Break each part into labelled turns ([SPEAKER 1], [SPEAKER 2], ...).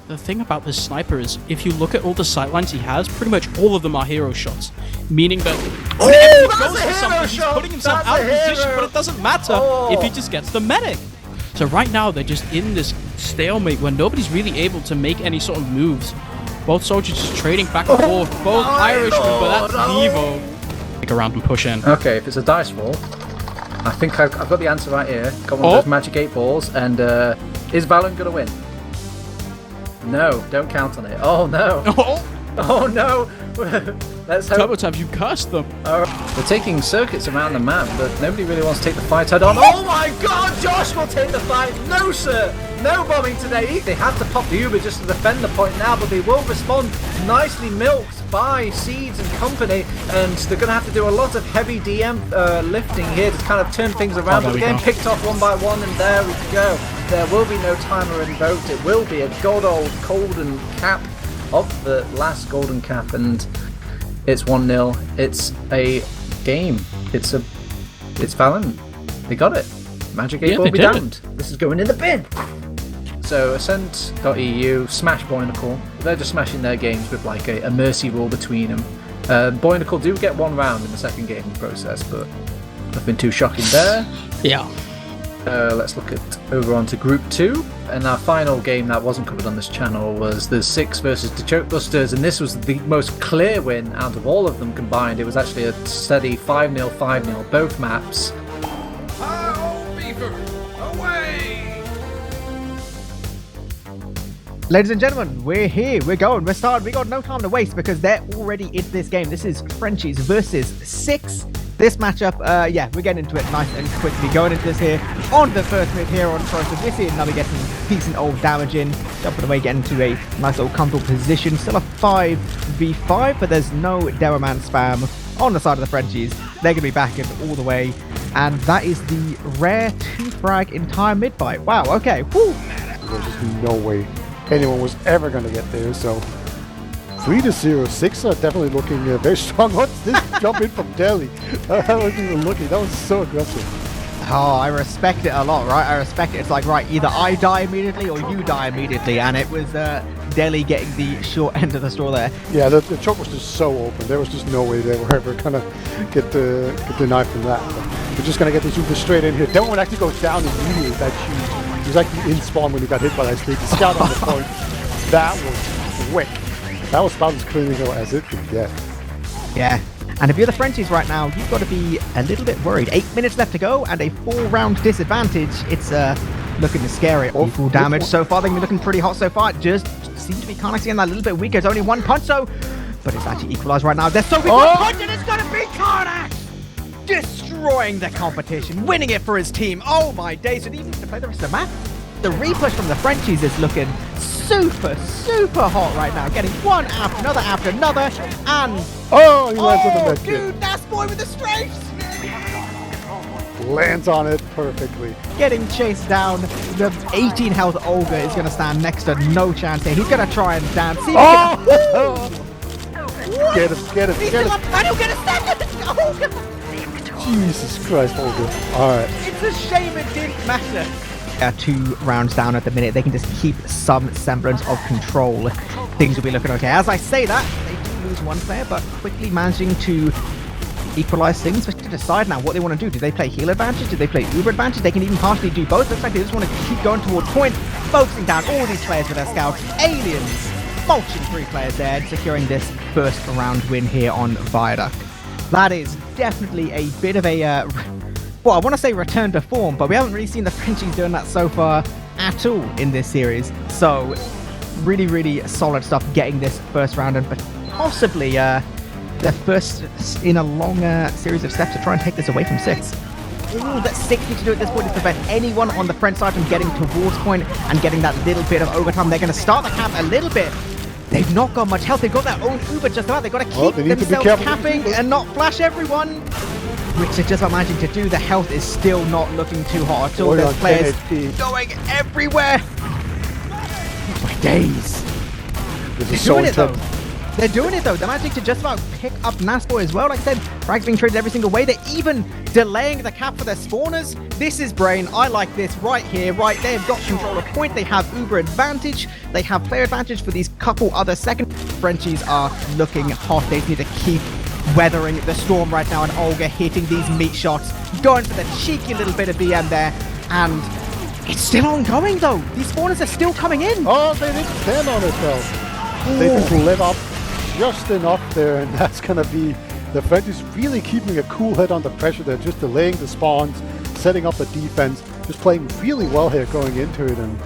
[SPEAKER 1] The thing about this sniper is, if you look at all the sightlines he has, pretty much all of them are hero shots. Meaning that whenever he goes for something, he's putting himself out of position, but it doesn't matter if he just gets the medic. So right now, they're just in this stalemate where nobody's really able to make any sort of moves. Both soldiers just trading back and forth, both Irishmen, but that's Evo. Take around and push in.
[SPEAKER 2] Okay, if it's a dice roll, I think I've got the answer right here. Got one of those magic 8 balls, and is Valen gonna win? No, don't count on it. Oh no! Oh no! Let's hope.
[SPEAKER 1] Turbo, have you cursed them?
[SPEAKER 2] They're taking circuits around the map, but nobody really wants to take the fight head on. Oh my god, Josh will take the fight! No sir! No bombing today! They have to pop the Uber just to defend the point now, but they will respond nicely milked by Seeds and company, and they're going to have to do a lot of heavy DM lifting here to kind of turn things around, but they're getting picked off one by one, and there we go. There will be no timer invoked. It will be a good old golden cap of the last golden cap, and it's 1-0. It's a game. It's Valen. They got it. Magic 8 will be damned. This is going in the bin. So Ascent.eu, Smash Boynicle. They're just smashing their games with like a mercy rule between them. Boynicle do get 1 round in the second gaming process, but nothing too shocking there.
[SPEAKER 1] Yeah.
[SPEAKER 2] Let's look at over onto Group 2. And our final game that wasn't covered on this channel was the 6 versus the Chokebusters, and this was the most clear win out of all of them combined. It was actually a steady 5-0, 5-0, both maps.
[SPEAKER 3] Ladies and gentlemen, we're here, we're going, we're starting, we got no time to waste because they're already into this game. This is Frenchies versus 6. This matchup, yeah, we're getting into it nice and quickly. Going into this here, on the first mid here on Process, we're seeing Nubby getting decent old damage in, jumping away, getting to a nice old comfortable position. Still a 5v5, but there's no Demoman spam on the side of the Frenchies. They're going to be backing all the way, and that is the rare 2-frag entire mid-fight. Wow, okay, whew.
[SPEAKER 4] There's just no way anyone was ever going to get there, so 3-0-6 are definitely looking very strong. What's this jump in from Delhi? I wasn't even looking. That was so aggressive.
[SPEAKER 3] Oh, I respect it a lot, right? I respect it. It's like, right, either I die immediately or you die immediately, and it was Delhi getting the short end of the straw there.
[SPEAKER 4] Yeah, the choke was just so open. There was just no way they were ever going to get the knife from that. But we're just going to get this Uber straight in here. Demon actually goes down immediately. That huge. He was actually in spawn when he got hit by that snake. The scout on the point. That was quick. That was about as clean as it could get.
[SPEAKER 3] Yeah. And if you're the Frenchies right now, you've got to be a little bit worried. 8 minutes left to go and a 4-round disadvantage. It's looking scary. Awful damage so far. They've been looking pretty hot so far. Just seem to be kind of seeing that a little bit weaker. It's only 1 punch, so... But it's actually equalized right now. They're so weak. 1 punch, and it's going to be Karnak! Destroying the competition. Winning it for his team. Oh my days. And even to play the rest of the map. The repush from the Frenchies is looking super hot right now. Getting one after another. And...
[SPEAKER 4] Oh, he lands on the med kit.
[SPEAKER 3] Dude, that's boy with the strafes!
[SPEAKER 4] Lands on it perfectly.
[SPEAKER 3] Getting chased down. The 18 health Olga is going to stand next to no chance here. He's going to try and dance. See
[SPEAKER 4] Get him.
[SPEAKER 3] And he'll get a second! Olga!
[SPEAKER 4] Jesus Christ, Olga. Alright.
[SPEAKER 3] It's a shame it didn't matter. 2 rounds down at the minute. They can just keep some semblance of control. Things will be looking okay. As I say that, they do lose 1 player, but quickly managing to equalize things. But to decide now what they want to do. Do they play heal advantage? Do they play Uber advantage? They can even partially do both. Looks like they just want to keep going towards point, focusing down all these players with their scouts. Aliens mulching 3 players there, securing this first round win here on Viaduct. That is definitely a bit of a... well, I want to say return to form, but we haven't really seen the Frenchies doing that so far at all in this series. So, really solid stuff getting this first round, and possibly the first in a longer series of steps to try and take this away from 6. All that 6 need to do at this point is prevent anyone on the French side from getting towards point and getting that little bit of overtime. They're going to start the cap a little bit. They've not got much health. They've got their own Uber just about. They've got to keep themselves capping and not flash everyone. Which they're just about managing to do. The health is still not looking too hot at all. There's players going everywhere. Oh my days.
[SPEAKER 4] This is so intense.
[SPEAKER 3] They're doing it though. They're managing to just about pick up Nasboy as well. Like I said, frags being traded every single way. They're even delaying the cap for their spawners. This is brain. I like this right here, right there. They've got control of point. They have uber advantage. They have player advantage for these couple other second. Frenchies are looking hot. They need to keep weathering the storm right now. And Olga hitting these meat shots, going for the cheeky little bit of BM there. And it's still ongoing though. These spawners are still coming in.
[SPEAKER 4] Oh, they didn't stand on it though. They just live up just enough there, and that's going to be the Frenchies really keeping a cool head under pressure. They're just delaying the spawns, setting up the defense, just playing really well here going into it. And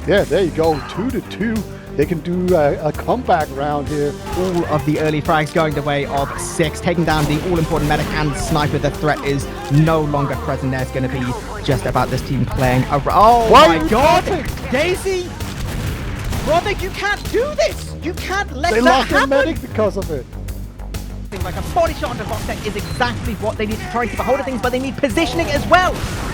[SPEAKER 4] yeah, there you go, 2-2. They can do a comeback round here.
[SPEAKER 3] All of the early frags going the way of 6, taking down the all-important medic and sniper. The threat is no longer present there. It's going to be just about this team playing around. Oh my god! Daisy! Brother, you can't do this! You can't let that happen!
[SPEAKER 4] They lost their medic because of it.
[SPEAKER 3] Like a body shot on the box set is exactly what they need to try and keep a hold of things, but they need positioning as well.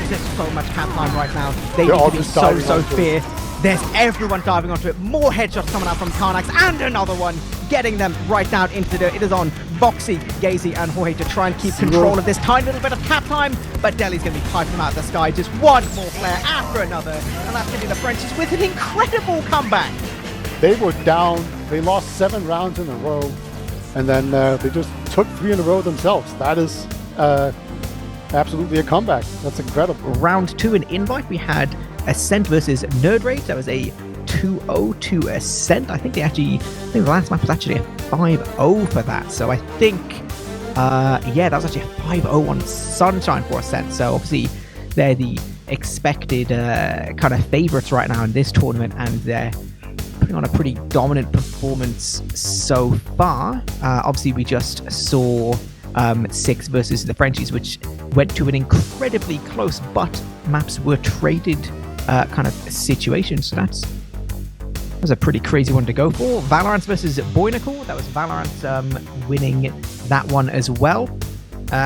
[SPEAKER 3] There's so much cap time right now. They need to be so fair. There's everyone diving onto it. More headshots coming out from Karnax, and another one getting them right down into the dirt. It is on Boxy, Gazy, and Jorge to try and keep control of this tiny little bit of cap time, but Deli's going to be piping them out of the sky. Just one more flare after another, and that's going to be the Frenchies with an incredible comeback.
[SPEAKER 4] They were down. They lost 7 rounds in a row, and then they just took 3 in a row themselves. That is absolutely a comeback. That's incredible.
[SPEAKER 3] Round 2 in Invite, we had Ascent versus Nerd Rage. That was a 2-0 to Ascent. I think the last map was actually a 5-0 for that. So I think, yeah, that was actually a 5-0 on Sunshine for Ascent. So obviously they're the expected kind of favorites right now in this tournament, and they're putting on a pretty dominant performance so far. Obviously we just saw 6 versus the Frenchies, which went to an incredibly close but maps were traded kind of situation. So that was a pretty crazy one to go for. Valorant versus Boynical. That was Valorant winning that one as well.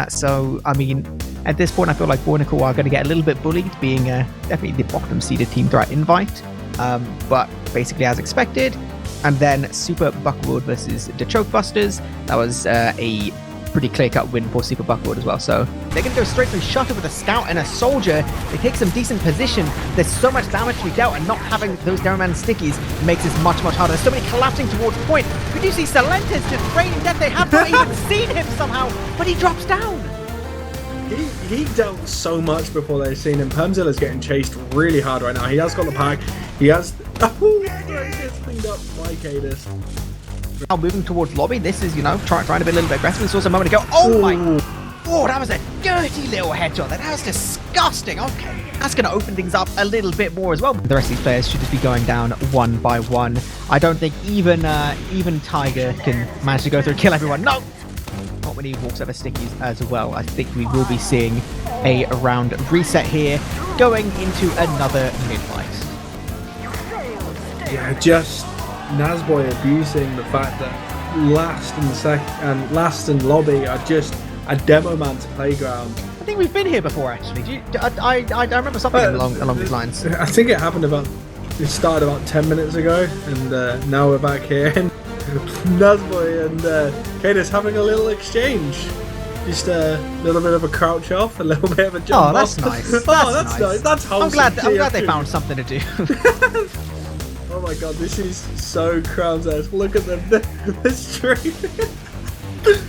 [SPEAKER 3] So I mean, at this point I feel like Boynical are going to get a little bit bullied, being definitely the bottom seeded team throughout Invite, but basically as expected. And then Super Buckwood versus the Chokebusters. That was a pretty clear-cut win for Super Buckwood as well. So they're going to go straight through Shutter with a Scout and a Soldier. They take some decent position. There's so much damage to be dealt, and not having those Dairyman stickies makes this much, much harder. There's so many collapsing towards point. Could you see Salentes just raining death? They have not even seen him somehow, but he drops down.
[SPEAKER 5] He dealt so much before they've seen him. Permzilla's getting chased really hard right now. He has got the pack. He has... Oh, he gets cleaned up by Cadis.
[SPEAKER 3] Now moving towards lobby. This is, you know, trying to be a little bit aggressive. We saw some moment ago. Oh my! Oh, that was a dirty little headshot. That was disgusting. Okay, that's going to open things up a little bit more as well. The rest of these players should just be going down one by one. I don't think even Tiger can manage to go through and kill everyone. No! Not when he walks over stickies as well. I think we will be seeing a round reset here, going into another mid-fight.
[SPEAKER 5] Yeah, just Nasboy abusing the fact that last and lobby are just a demo man's playground.
[SPEAKER 3] I think we've been here before, actually. I remember something along these lines.
[SPEAKER 5] I think it happened it started about 10 minutes ago, and now we're back here. And Nasboy and Cadis having a little exchange. Just a little bit of a crouch off, a little bit of a jump.
[SPEAKER 3] Oh, that's nice. That's
[SPEAKER 5] nice. That's wholesome.
[SPEAKER 3] I'm glad they found something to do.
[SPEAKER 5] Oh my god, this is so Crown's-esque. Look at the stream. This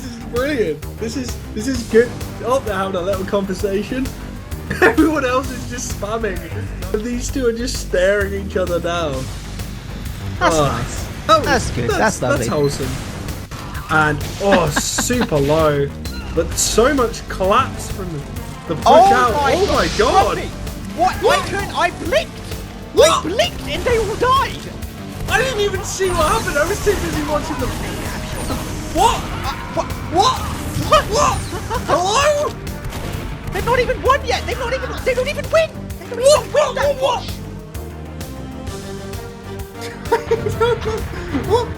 [SPEAKER 5] is brilliant. This is good. Oh, they're having a little conversation. Everyone else is just spamming. And these two are just staring each other down.
[SPEAKER 3] That's nice. That's good. That's lovely.
[SPEAKER 5] That's wholesome. And super low. But so much collapse from the push out. Oh my god.
[SPEAKER 3] What? I blinked. What? I blinked and they all died!
[SPEAKER 5] I didn't even see what happened, I was too busy watching them. What? What? Hello?
[SPEAKER 3] They've not even won yet! They don't even win! They don't even win that push!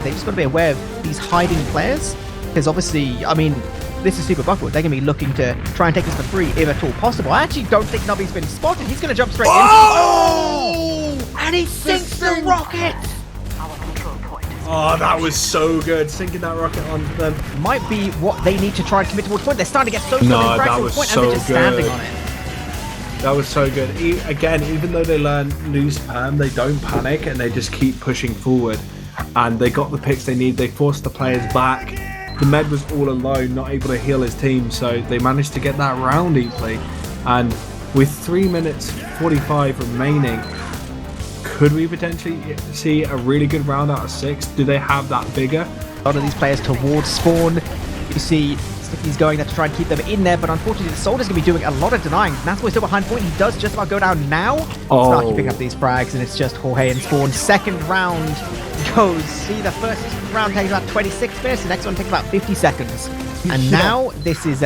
[SPEAKER 3] They just got to be aware of these hiding players, because obviously, I mean, this is Super Buckwood. They're going to be looking to try and take this for free if at all possible. I actually don't think Nubby's been spotted. He's going to jump straight in. Oh! And he sinks the rocket!
[SPEAKER 5] Oh, that was so good. Sinking that rocket on them.
[SPEAKER 3] Might be what they need to try and commit towards point. They're starting to get so
[SPEAKER 5] No,
[SPEAKER 3] close
[SPEAKER 5] that
[SPEAKER 3] to
[SPEAKER 5] was
[SPEAKER 3] point,
[SPEAKER 5] so
[SPEAKER 3] and they're just standing
[SPEAKER 5] good.
[SPEAKER 3] on it.
[SPEAKER 5] That was so good. Again, even though they lose spam, they don't panic and they just keep pushing forward. And they got the picks they need. They forced the players back. The med was all alone, not able to heal his team, so they managed to get that round easily. And with 3 minutes 45 remaining, could we potentially see a really good round out of 6? Do they have that bigger?
[SPEAKER 3] A lot of these players towards spawn. You see Sticky's going there to try and keep them in there, but unfortunately the Soldier's going to be doing a lot of denying. Natsboy's still behind point. He does just about go down now. Start keeping up these frags, and it's just Jorge and Spawn. Second round goes. See, the first round takes about 26 minutes. The next one takes about 50 seconds. And now this is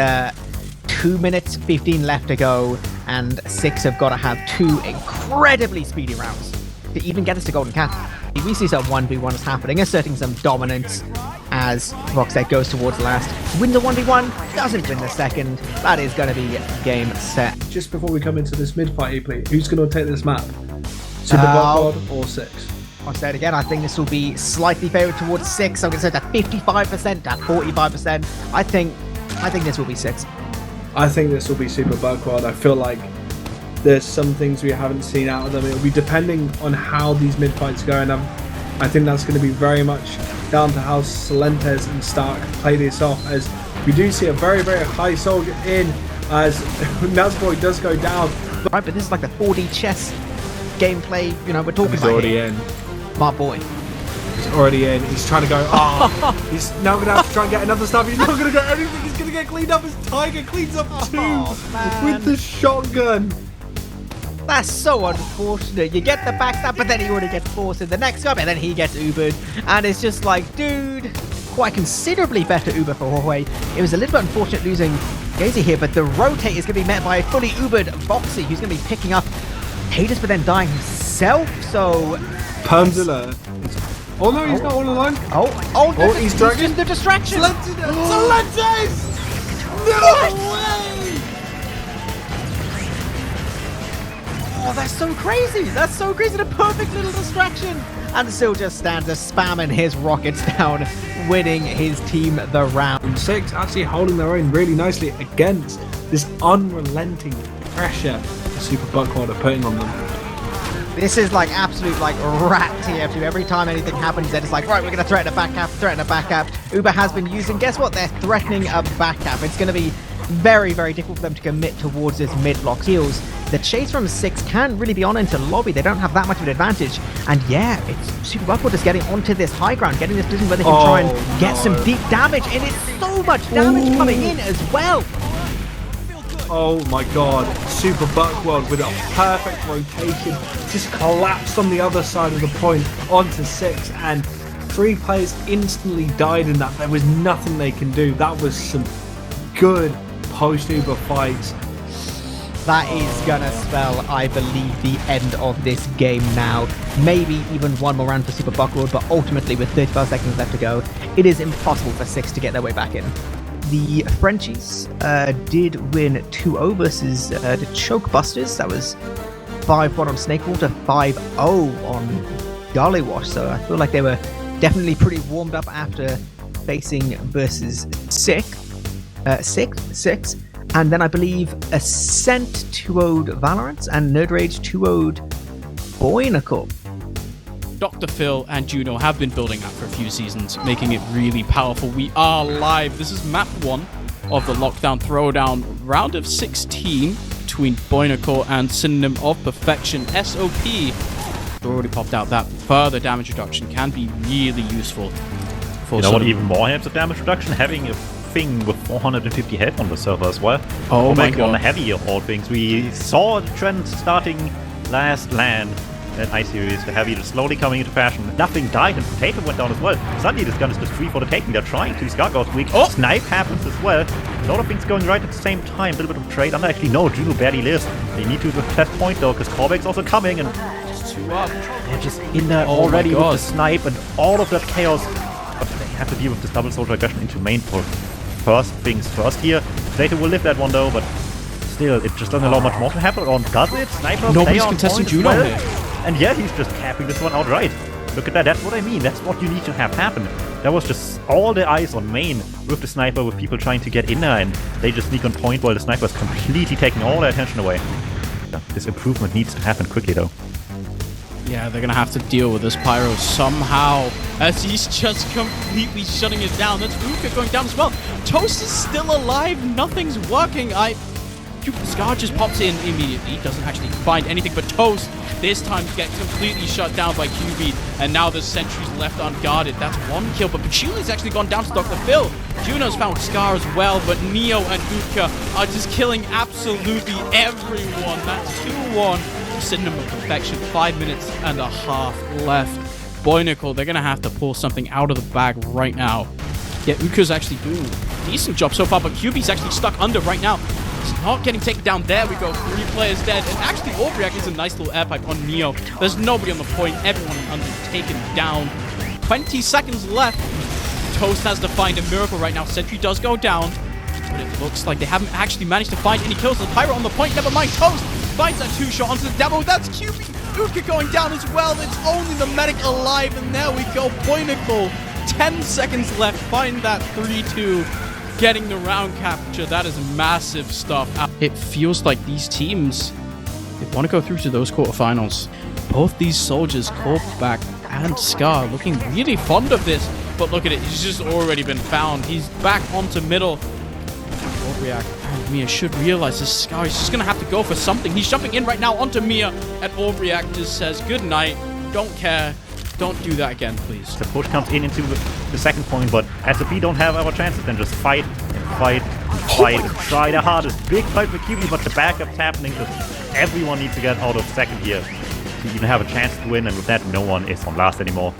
[SPEAKER 3] 2 minutes 15 left to go, and 6 have got to have 2 incredibly speedy rounds to even get us to Golden Cat. We see some 1v1s happening, asserting some dominance as Roxette goes towards the last. Win the 1v1, doesn't win the second. That is going to be game set.
[SPEAKER 5] Just before we come into this mid-fight, Epley, who's going to take this map? Super Backward or 6?
[SPEAKER 3] I'll say it again, I think this will be slightly favoured towards 6. I'm going to say that 55%, that 45%. I think this will be 6.
[SPEAKER 5] I think this will be Super Backward. I feel like there's some things we haven't seen out of them. It'll be depending on how these mid-fights go, and I think that's going to be very much down to how Solentes and Stark play this off, as we do see a very, very high soldier in as Natsboy does go down.
[SPEAKER 3] Right, but this is like the 4D chess gameplay, you know, we're talking
[SPEAKER 5] He's
[SPEAKER 3] about
[SPEAKER 5] already
[SPEAKER 3] here.
[SPEAKER 5] in.
[SPEAKER 3] My boy.
[SPEAKER 5] He's already in. He's trying to go. He's now going to have to try and get another stab. He's not going to get anything. He's going to get cleaned up as Tiger cleans up 2 with the shotgun.
[SPEAKER 3] That's so unfortunate. You get the backstab, but then he already gets forced in the next guy, and then he gets Ubered. And it's just like, dude, quite considerably better Uber for Jorge. It was a little bit unfortunate losing Gazy here, but the rotate is going to be met by a fully Ubered Boxy, who's going to be picking up Hades, but then dying himself. So
[SPEAKER 5] Permzilla. Oh no, he's not all alone.
[SPEAKER 3] Oh,
[SPEAKER 5] he's dragging
[SPEAKER 3] the distraction.
[SPEAKER 5] Solentes! No way!
[SPEAKER 3] Oh, that's so crazy. That's so crazy. The perfect little distraction. And still just stands there spamming his rockets down, winning his team the round.
[SPEAKER 5] 6 actually holding their own really nicely against this unrelenting pressure the Super Buckwad are putting on them.
[SPEAKER 3] This is like absolute like rat TF2. Every time anything happens, they're just like, right, we're going to threaten a back cap, Uber has been using. Guess what? They're threatening a back cap. It's going to be very, very difficult for them to commit towards this mid-lock heals. The chase from 6 can't really be on into lobby. They don't have that much of an advantage. And yeah, it's Super Buckward just getting onto this high ground, getting this position where they can try and get some deep damage. And it's so much damage coming in as well.
[SPEAKER 5] Oh my god, Super Buckwad with a perfect rotation, just collapsed on the other side of the point onto 6, and 3 players instantly died in that. There was nothing they can do. That was some good post-Uber fights.
[SPEAKER 3] That is gonna spell, I believe, the end of this game now. Maybe even one more round for Super Buckward, but ultimately with 35 seconds left to go, it is impossible for 6 to get their way back in. The Frenchies did win 2-0 versus the Chokebusters. That was 5-1 on Snakewater, 5-0 on Garlywash. So I feel like they were definitely pretty warmed up after facing versus 6. And then I believe Ascent 2-0'd Valorant and Nerdrage 2-0'd Boynacle.
[SPEAKER 1] Dr. Phil and Juno have been building that for a few seasons, making it really powerful. We are live. This is map 1 of the Lockdown Throwdown round of 16 between Boynacle and Synonym of Perfection. SOP already popped out. That further damage reduction can be really useful. For
[SPEAKER 6] you know what even more helps the damage reduction? Having a thing with 450 health on the server as well.
[SPEAKER 1] Oh my god.
[SPEAKER 6] On the heavy of all things. We saw the trend starting last LAN. That I-Series, the heavy is slowly coming into fashion. Nothing died and Potato went down as well. Suddenly this gun is just free for the taking. They're trying to. Scar goes weak. Snipe happens as well. A lot of things going right at the same time. A little bit of trade. And actually no, Juno barely lives. They need to test point though, because Corbeck's also coming and just 2 up. They're just in there already with the snipe and all of that chaos. But they have to deal with this double soldier aggression into main for first things first here. Potato will live that one though, but still, it just doesn't allow much more to happen. Or does it? Sniper
[SPEAKER 1] nobody's contesting Juno here.
[SPEAKER 6] And yeah, he's just capping this one outright. Look at that, that's what I mean, that's what you need to have happen. That was just all the eyes on main with the sniper, with people trying to get in there, and they just sneak on point while the sniper is completely taking all their attention away. Yeah, this improvement needs to happen quickly though.
[SPEAKER 1] Yeah, they're gonna have to deal with this Pyro somehow, as he's just completely shutting it down. That's Uka going down as well. Toast is still alive, nothing's working. Scar just pops in immediately, doesn't actually find anything but Toast. This time gets completely shut down by QB, and now the sentry's left unguarded. That's one kill, but Pachuli's actually gone down to Dr. Phil. Juno's found Scar as well, but Neo and Uka are just killing absolutely everyone. That's 2-1. Cinema perfection, 5 minutes and a half left. Boynical, they're gonna have to pull something out of the bag right now. Yeah, Uka's actually doing a decent job so far, but QB's actually stuck under right now. He's not getting taken down. There we go, 3 players dead. And actually, Orbriak is a nice little air pipe on Neo. There's nobody on the point, everyone under taken down. 20 seconds left. Toast has to find a miracle right now. Sentry does go down, but it looks like they haven't actually managed to find any kills. The Pyro on the point, never mind. Toast finds that 2-shot onto the demo. That's QB. Uka going down as well. It's only the medic alive, and there we go. Boynical, 10 seconds left. Find that 3-2. Getting the round capture. That is massive stuff. It feels like these teams, they want to go through to those quarterfinals. Both these soldiers, Corpback and Scar, looking really fond of this. But look at it. He's just already been found. He's back onto middle. Orbriak and Mia should realize this Scar is just going to have to go for something. He's jumping in right now onto Mia, and Orbriak just says, good night, don't care, don't do that again, please.
[SPEAKER 6] The push comes in into the second point, but as if we don't have our chances, then just fight and fight and fight and try their hardest. Big fight for QB, but the backup's happening because everyone needs to get out of second here to even have a chance to win, and with that, no one is on last anymore.